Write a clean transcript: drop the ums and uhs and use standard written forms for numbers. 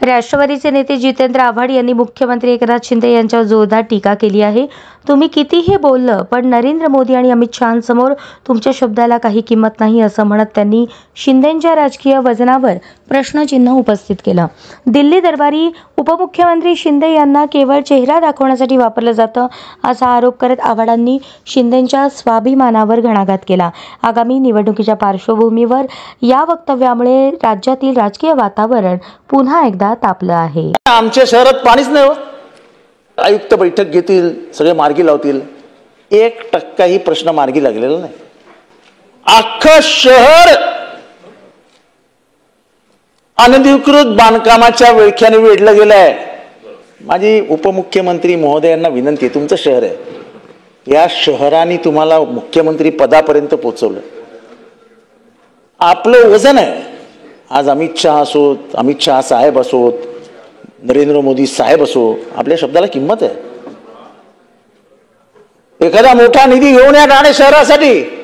राष्ट्रवादीचे नेते जितेंद्र आव्हाड यांनी मुख्यमंत्री एकनाथ शिंदे यांच्यावर जोरदार टीका केली आहे. तुम्ही कितीही बोललं पण नरेंद्र मोदी आणि अमित शहांसमोर तुमच्या शब्दाला काही किंमत नाही असं म्हणत त्यांनी शिंदेंच्या राजकीय वजनावर प्रश्नचिन्ह उपस्थित केलं. दिल्ली दरबारी उपमुख्यमंत्री शिंदे यांना केवळ चेहरा दाखवण्यासाठी वापरलं जातं असा आरोप करत आव्हाडांनी शिंदेंच्या स्वाभिमानावर घणाघात केला. आगामी निवडणुकीच्या पार्श्वभूमीवर या वक्तव्यामुळे राज्यातील राजकीय वातावरण पुन्हा एकदा तापलं आहे. आमच्या शहरात पाणीच नाही. आयुक्त बैठक घेतील, सगळे मार्गी लावतील, 1% प्रश्न मार्गी लागलेला नाही. अख्खं शहर अनधिकृत बांधकामाच्या विळख्याने वेढलं गेलंय. माझी उपमुख्यमंत्री महोदयांना विनंती आहे, तुमचं शहर आहे, या शहराने तुम्हाला मुख्यमंत्री पदापर्यंत पोहोचवलं. आपलं वजन आहे. आज अमित शहा असोत, अमित शहा साहेब असोत, नरेंद्र मोदी साहेब असो, आपल्या शब्दाला किंमत आहे. एखादा मोठा निधी घेऊन या ठाणे शहरासाठी,